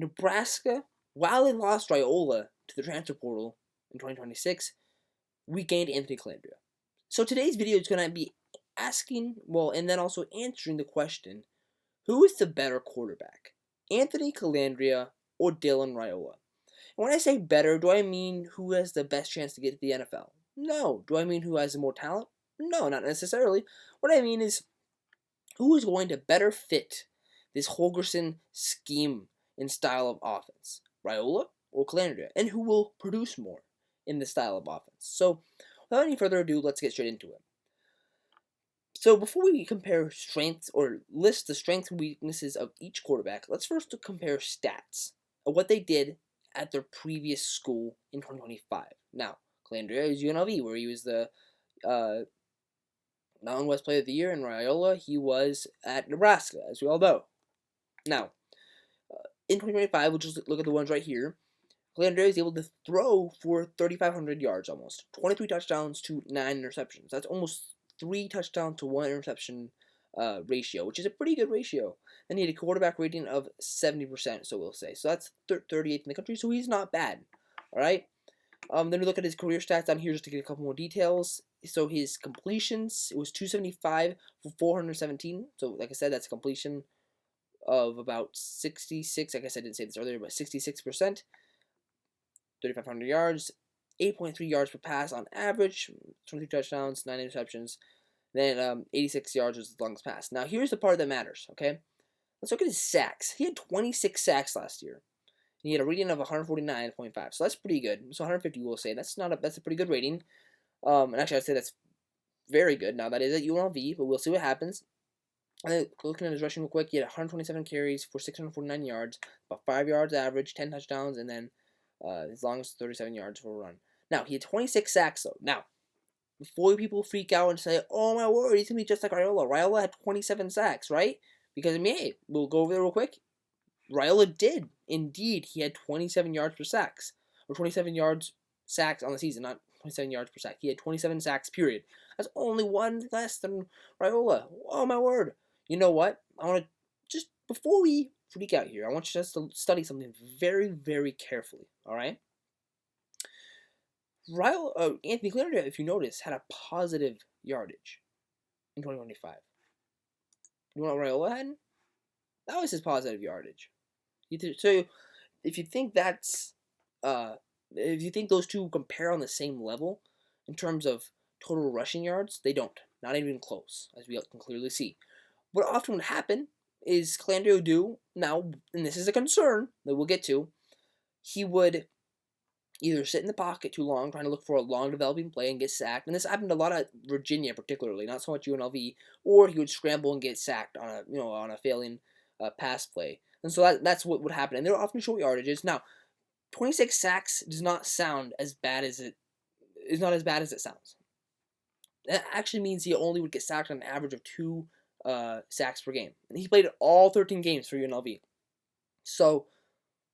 Nebraska, while they lost Raiola to the transfer portal in 2026, regained Anthony Colandrea. So today's video is going to be asking, and then also answering the question, who is the better quarterback, Anthony Colandrea or Dylan Raiola? And when I say better, do I mean who has the best chance to get to the NFL? No. Do I mean who has more talent? No, not necessarily. What I mean is who is going to better fit this Holgorsen scheme and style of offense, Raiola or Colandrea, and who will produce more in this style of offense. So, without any further ado, let's get straight into it. So, before we compare strengths or list the strengths and weaknesses of each quarterback, let's first compare stats of what they did at their previous school in 2025. Now, Colandrea is UNLV, where he was the Mountain West Player of the Year, and Raiola, he was at Nebraska, as we all know. Now, in 2025, we'll just look at the ones right here. Colandrea is able to throw for 3,500 yards almost. 23 touchdowns to 9 interceptions. That's almost 3 touchdowns to 1 interception ratio, which is a pretty good ratio. And he had a quarterback rating of 70%, so we'll say. So that's 38th in the country, so he's not bad. All right? Then we look at his career stats down here just to get a couple more details. So his completions, it was 275 for 417. So like I said, that's a completion of about 66. I guess I didn't say this earlier, but 66%. 3,500 yards, 8.3 yards per pass on average, 23 touchdowns, 9 interceptions. Then 86 yards was the longest pass. Now here's the part that matters, okay? Let's look at his sacks. He had 26 sacks last year. He had a rating of 149.5, so that's pretty good. So 150, we'll say that's a pretty good rating. And actually, I'd say that's very good. Now that is at UNLV, but we'll see what happens. And looking at his rushing real quick, he had 127 carries for 649 yards, about 5 yards average, 10 touchdowns, and then as long as 37 yards for a run. Now he had 26 sacks though. Now, before people freak out and say, "Oh my word, he's gonna be just like Raiola." Raiola had 27 sacks, right? Because hey, we'll go over there real quick. Raiola did. Indeed, he had 27 yards per sacks. Or 27 yards sacks on the season, not 27 yards per sack. He had 27 sacks, period. That's only one less than Raiola. Oh, my word. You know what? I want to, just before we freak out here, I want you just to study something very, very carefully, all right? Anthony Colandrea, if you notice, had a positive yardage in 2025. You know what Raiola had? That was his positive yardage. So, if you think if you think those two compare on the same level in terms of total rushing yards, they don't. Not even close, as we can clearly see. What often would happen is Colandrea would do now, and this is a concern that we'll get to. He would either sit in the pocket too long, trying to look for a long developing play and get sacked, and this happened a lot at Virginia, particularly, not so much UNLV. Or he would scramble and get sacked on a failing pass play. And so that's what would happen. And they're often short yardages. Now, 26 sacks does not sound as bad as it sounds. That actually means he only would get sacked on an average of 2 sacks per game. And he played all 13 games for UNLV. So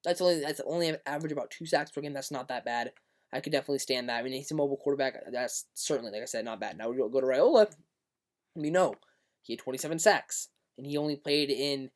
that's only an average about 2 sacks per game. That's not that bad. I could definitely stand that. I mean, he's a mobile quarterback. That's certainly, like I said, not bad. Now we go to Raiola. We know he had 27 sacks. And he only played in,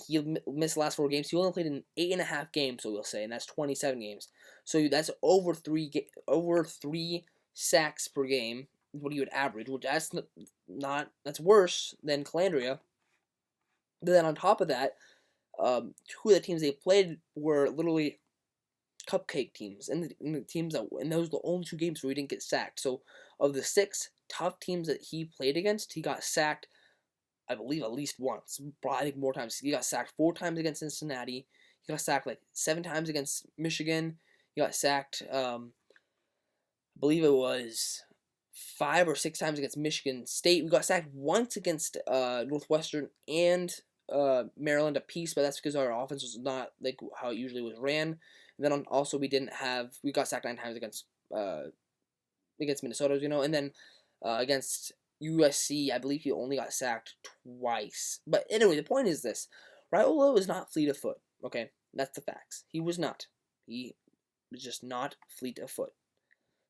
he missed the last 4 games. He only played in 8.5 games, so we'll say, and that's 27 games. So that's over 3 sacks per game. What he would average, which that's worse than Colandrea. But then on top of that, 2 of the teams they played were literally cupcake teams, and those were the only 2 games where he didn't get sacked. So of the 6 tough teams that he played against, he got sacked, I believe, at least once. Probably, I think more times. He got sacked 4 times against Cincinnati. He got sacked like 7 times against Michigan. He got sacked, I believe it was 5 or 6 times against Michigan State. We got sacked once against Northwestern and Maryland a piece, but that's because our offense was not like how it usually was ran. And then also we got sacked 9 times against Minnesota, and then against USC, I believe he only got sacked twice. But anyway, the point is this. Raiola was not fleet of foot, okay? That's the facts. He was not. He was just not fleet of foot.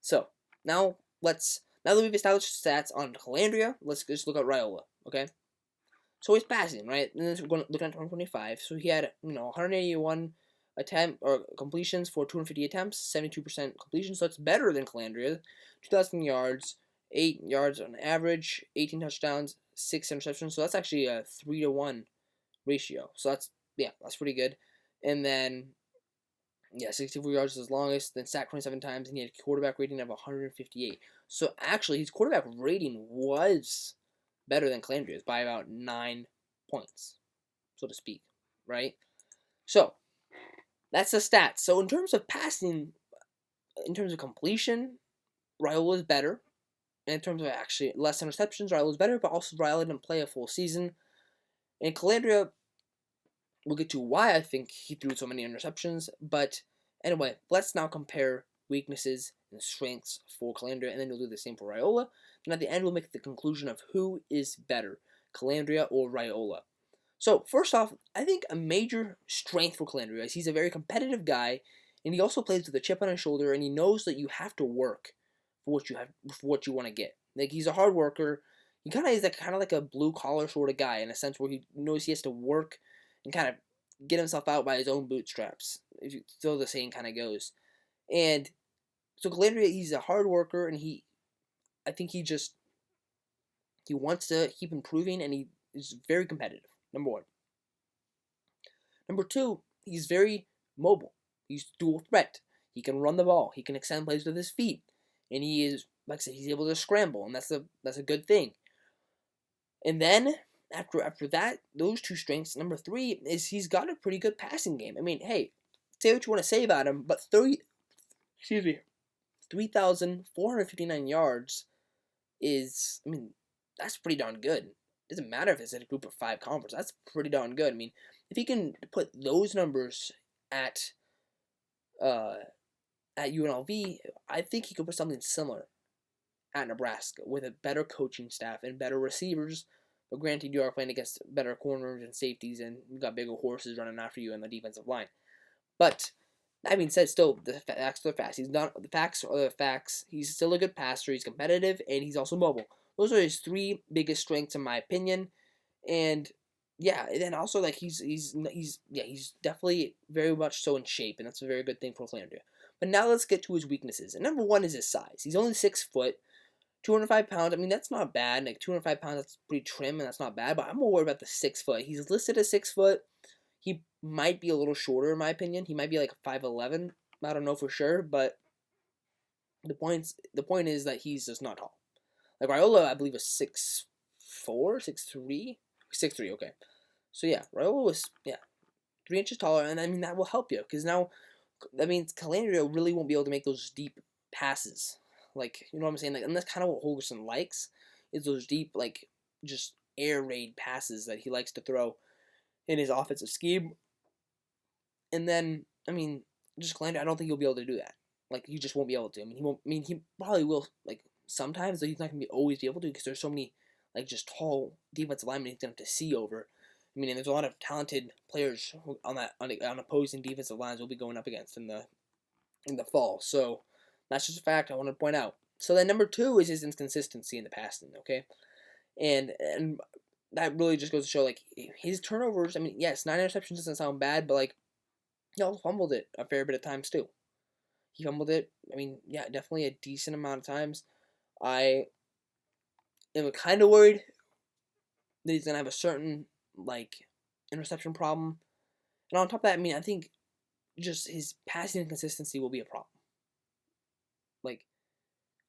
So, now that we've established stats on Colandrea, let's just look at Raiola, okay? So he's passing, right? And then we're looking at 2025. So he had, 181 attempt or completions for 250 attempts, 72% completion. So it's better than Colandrea. 2,000 yards, 8 yards on average, 18 touchdowns, 6 interceptions. So that's actually a 3-to-1 ratio. So that's pretty good. And then 64 yards is his longest, then sacked 27 times, and he had a quarterback rating of 158. So actually, his quarterback rating was better than Calandrea's by about 9 points, so to speak, right? So that's the stats. So in terms of passing, in terms of completion, Raiola is better. And in terms of actually less interceptions, Raiola is better, but also Raiola didn't play a full season. And Calandrea, we'll get to why I think he threw so many interceptions. But anyway, let's now compare weaknesses and strengths for Calandrea, and then we'll do the same for Raiola. And at the end, we'll make the conclusion of who is better, Calandrea or Raiola. So first off, I think a major strength for Calandrea is he's a very competitive guy, and he also plays with a chip on his shoulder, and he knows that you have to work for what you want to get. Like, he's a hard worker. He kind of is like a blue collar sort of guy in a sense where he knows he has to work and kind of get himself out by his own bootstraps. If you, still the saying kind of goes. And so Calandrea, he's a hard worker, and I think he wants to keep improving, and he is very competitive. Number one. Number two, he's very mobile. He's dual threat. He can run the ball. He can extend plays with his feet, and he is, like I said, he's able to scramble, and that's a good thing. And then after that, those two strengths, number three is he's got a pretty good passing game. I mean, hey, say what you want to say about him, but 3,459 yards is, I mean, that's pretty darn good. It doesn't matter if it's in a group of 5 conference. That's pretty darn good. I mean, if he can put those numbers at UNLV, I think he could put something similar at Nebraska with a better coaching staff and better receivers. But granted, you are playing against better corners and safeties, and you got bigger horses running after you in the defensive line. But that being said, still the facts are the facts. The facts are the facts. He's still a good passer. He's competitive, and he's also mobile. Those are his 3 biggest strengths in my opinion. And yeah, and then also like he's definitely very much so in shape, and that's a very good thing for Calandrea. But now let's get to his weaknesses. And number one is his size. He's only 6 foot. 205 pounds, I mean, that's not bad. Like, 205 pounds, that's pretty trim, and that's not bad. But I'm more worried about the 6 foot. He's listed as 6 foot. He might be a little shorter, in my opinion. He might be like 5'11". I don't know for sure, but the point is that he's just not tall. Like, Raiola, I believe, was 6'4", 6'3", 6'3", okay. So, yeah, Raiola was, 3 inches taller, and I mean, that will help you, because now, that means Calandrea really won't be able to make those deep passes. Like, you know what I'm saying? Like, and that's kind of what Holgorsen likes, is those deep, like, just air raid passes that he likes to throw in his offensive scheme. And then, I mean, just Calandrea, I don't think he'll be able to do that. Like, he just won't be able to. I mean, he won't. I mean, he probably will, like, sometimes, but he's not gonna always be able to, because there's so many, like, just tall defensive linemen he's gonna have to see over. I mean, and there's a lot of talented players on opposing defensive lines we'll be going up against in the fall. So that's just a fact I want to point out. So then number 2 is his inconsistency in the passing, okay? And that really just goes to show, like, his turnovers, I mean, yes, 9 interceptions doesn't sound bad, but, like, he also fumbled it a fair bit of times, too. He fumbled it, I mean, yeah, definitely a decent amount of times. I am kind of worried that he's going to have a certain, like, interception problem. And on top of that, I mean, I think just his passing inconsistency will be a problem. Like,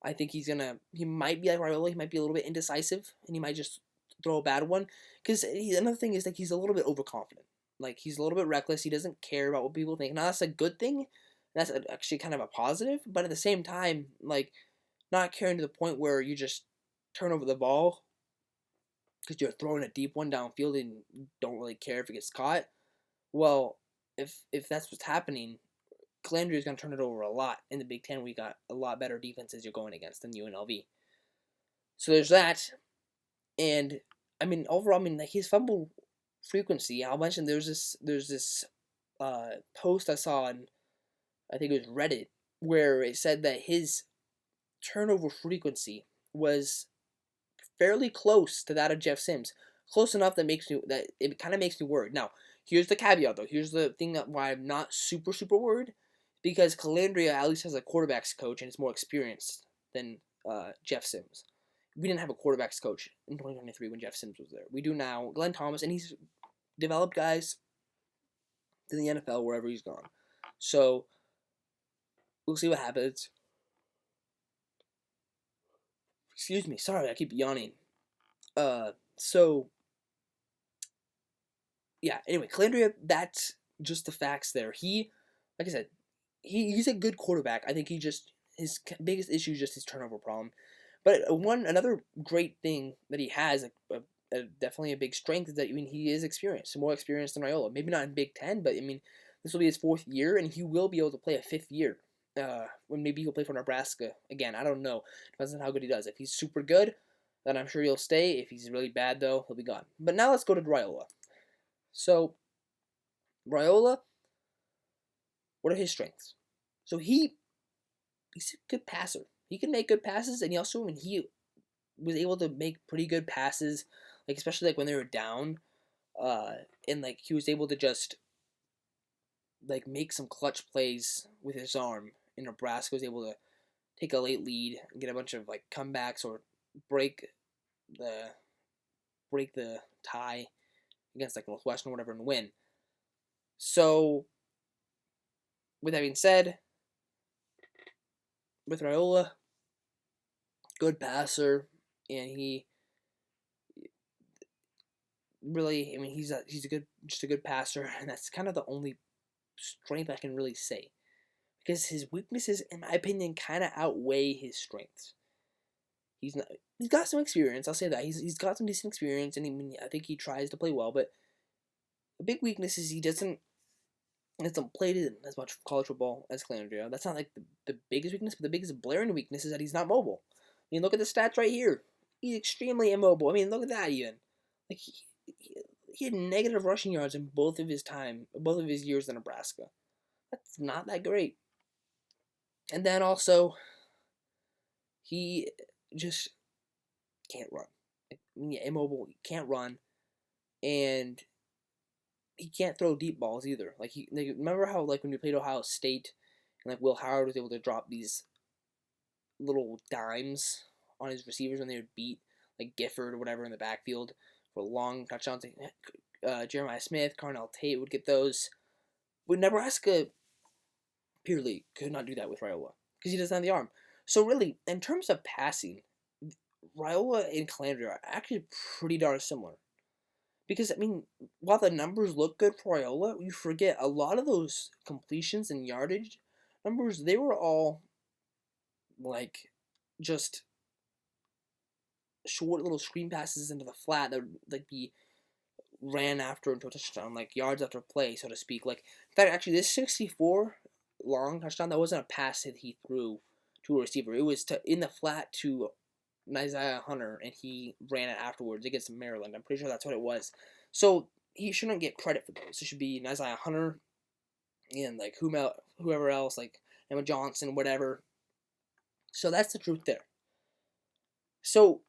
I think he might be like Raiola, he might be a little bit indecisive, and he might just throw a bad one. Because another thing is, like, he's a little bit overconfident. Like, he's a little bit reckless, he doesn't care about what people think. Now, that's a good thing, that's actually kind of a positive, but at the same time, like, not caring to the point where you just turn over the ball because you're throwing a deep one downfield and don't really care if it gets caught. Well, if that's what's happening, Calandrea is going to turn it over a lot. In the Big Ten, we got a lot better defenses you're going against than UNLV. So there's that. And, I mean, overall, I mean, like, his fumble frequency, I'll mention there's this post I saw on, I think it was Reddit, where it said that his turnover frequency was fairly close to that of Jeff Sims. Close enough that it kind of makes me worried. Now, Here's the caveat, though. Here's the thing that why I'm not super, super worried. Because Colandrea at least has a quarterbacks coach and is more experienced than Jeff Sims. We didn't have a quarterbacks coach in 2023 when Jeff Sims was there. We do now. Glenn Thomas, and he's developed guys to the NFL wherever he's gone. So, we'll see what happens. Excuse me. Sorry, I keep yawning. So, yeah, anyway, Colandrea, that's just the facts there. Like I said, he's a good quarterback. I think his biggest issue is just his turnover problem. But another great thing that he has, definitely a big strength, is that he is experienced, more experienced than Raiola. Maybe not in Big Ten, but this will be his 4th year, and he will be able to play a 5th year. When maybe he'll play for Nebraska again. I don't know. Depends on how good he does. If he's super good, then I'm sure he'll stay. If he's really bad, though, he'll be gone. But now let's go to Raiola. So, Raiola, what are his strengths? So he's a good passer. He can make good passes, and he was able to make pretty good passes, like especially like when they were down, and like he was able to just like make some clutch plays with his arm. And Nebraska was able to take a late lead and get a bunch of like comebacks or break the tie against like Northwestern or whatever and win. So, with that being said, with Raiola, good passer, and he really, he's just a good passer, and that's kind of the only strength I can really say, because his weaknesses, in my opinion, kind of outweigh his strengths. He's got some experience. I'll say that he's got some decent experience, and I think he tries to play well. But the big weakness is he hasn't played in as much college football as Colandrea. That's not like the biggest weakness, but the biggest blaring weakness is that he's not mobile. Look at the stats right here. He's extremely immobile. Look at that even. Like he had negative rushing yards in both of his years in Nebraska. That's not that great. And then also, he just can't run. Immobile, he can't run, and he can't throw deep balls either. Remember how when we played Ohio State, and Will Howard was able to drop these little dimes on his receivers when they would beat Gifford or whatever in the backfield for long touchdowns. Jeremiah Smith, Carnell Tate would get those. But Nebraska purely could not do that with Raiola because he doesn't have the arm. So really, in terms of passing, Raiola and Colandrea are actually pretty darn similar. Because, while the numbers look good for Raiola, you forget a lot of those completions and yardage numbers, they were all, just short little screen passes into the flat that would, be ran after into a touchdown, yards after play, so to speak. In fact, actually, this 64 long touchdown, that wasn't a pass that he threw to a receiver. It was in the flat to Isaiah Hunter, and he ran it afterwards against Maryland. I'm pretty sure that's what it was. So he shouldn't get credit for those. It should be Isaiah Hunter and whoever else, Emma Johnson, whatever. So that's the truth there. So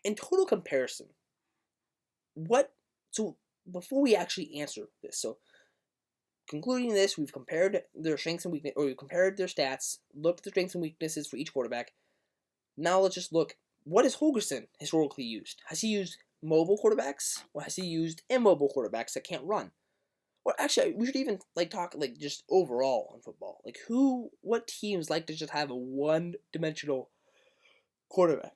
in total comparison, so before we actually answer this, so concluding this, we've compared their strengths and weaknesses, or we've compared their stats, looked at the strengths and weaknesses for each quarterback. Now let's just look, what has Holgorsen historically used? Has he used mobile quarterbacks, or has he used immobile quarterbacks that can't run? Or actually, we should even talk just overall in football. What teams like to just have a one-dimensional quarterback?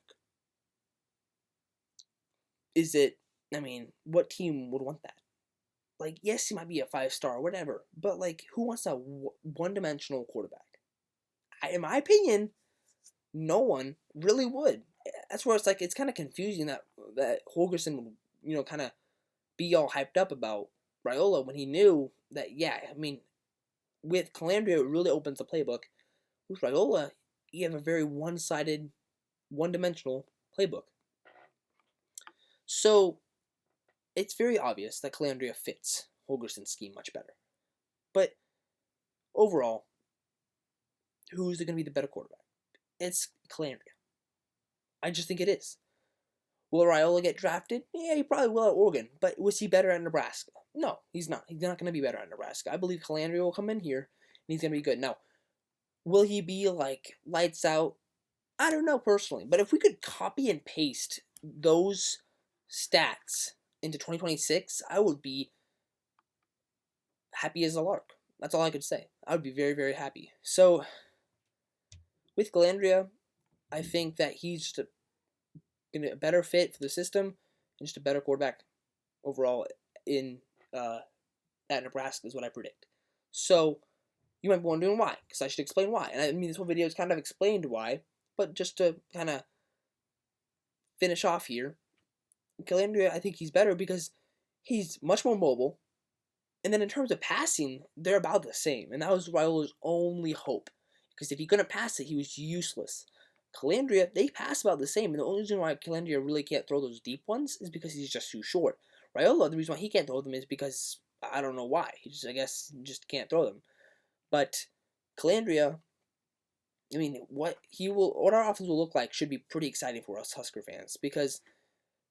What team would want that? Yes, he might be a 5-star or whatever, but who wants a one-dimensional quarterback? In my opinion, no one really would. That's where it's kind of confusing that Holgorsen would, kind of be all hyped up about Raiola when he knew that, with Colandrea, it really opens the playbook. With Raiola, you have a very one-sided, one-dimensional playbook. So, it's very obvious that Colandrea fits Holgorsen's scheme much better. But, overall, who's going to be the better quarterback? It's Colandrea. I just think it is. Will Raiola get drafted? Yeah, he probably will at Oregon. But was he better at Nebraska? No, he's not. He's not going to be better at Nebraska. I believe Colandrea will come in here, and he's going to be good. Now, will he be, like, lights out? I don't know personally. But if we could copy and paste those stats into 2026, I would be happy as a lark. That's all I could say. I would be very, very happy. So, with Colandrea, I think that he's just a better fit for the system and just a better quarterback overall in at Nebraska is what I predict. So, you might be wondering why, because I should explain why. And I mean, this whole video is kind of explained why, but just to kind of finish off here, Colandrea, I think he's better because he's much more mobile. And then in terms of passing, they're about the same. And that was Raiola's only hope. Because if he couldn't pass it, he was useless. Colandrea, they pass about the same. And the only reason why Colandrea really can't throw those deep ones is because he's just too short. Raiola, the reason why he can't throw them is because I don't know why. I guess, just can't throw them. But Colandrea, I mean, what our offense will look like should be pretty exciting for us Husker fans. Because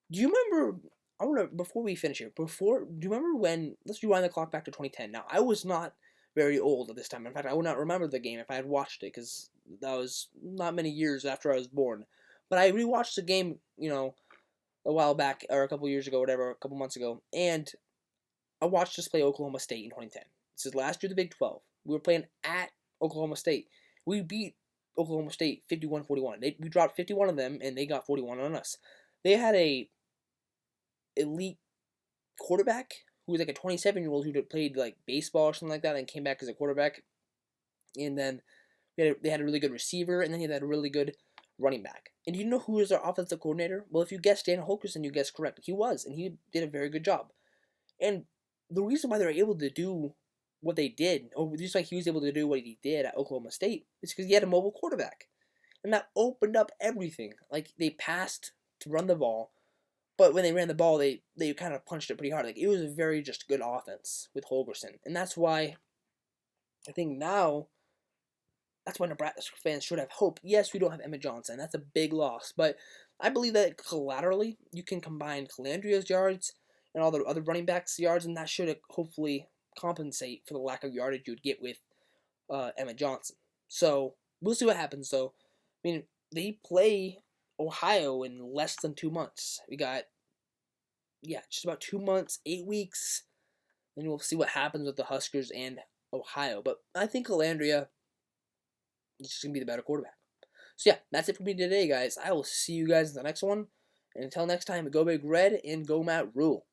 do you remember? I want to before we finish here. Do you remember when? Let's rewind the clock back to 2010. Now, I was not very old at this time. In fact, I would not remember the game if I had watched it because that was not many years after I was born. But I rewatched the game, a while back or a couple years ago, whatever, a couple months ago, and I watched us play Oklahoma State in 2010. This is last year the Big 12. We were playing at Oklahoma State. We beat Oklahoma State 51-41. We dropped 51 on them, and they got 41 on us. They had a elite quarterback who was like a 27-year-old who played like baseball or something like that and came back as a quarterback. And then they had a really good receiver, and then he had a really good running back. And do you know who was our offensive coordinator? Well, if you guessed Dan Holkerson, you guessed correct. He was, and he did a very good job. And the reason why they were able to do what they did, or just like he was able to do what he did at Oklahoma State, is because he had a mobile quarterback. And that opened up everything. Like, they passed to run the ball, but when they ran the ball, they kind of punched it pretty hard. Like, it was a very just good offense with Holgerson. And that's why I think now, that's why Nebraska fans should have hope. Yes, we don't have Emmett Johnson. That's a big loss. But I believe that collaterally, you can combine Colandrea's yards and all the other running backs' yards, and that should hopefully compensate for the lack of yardage you would get with Emmett Johnson. So, we'll see what happens, though. I mean, they play Ohio in less than 2 months. We got, just about 2 months, 8 weeks, and we'll see what happens with the Huskers and Ohio. But I think Colandrea is just going to be the better quarterback. So, that's it for me today, guys. I will see you guys in the next one. And until next time, go Big Red and go Matt Rule.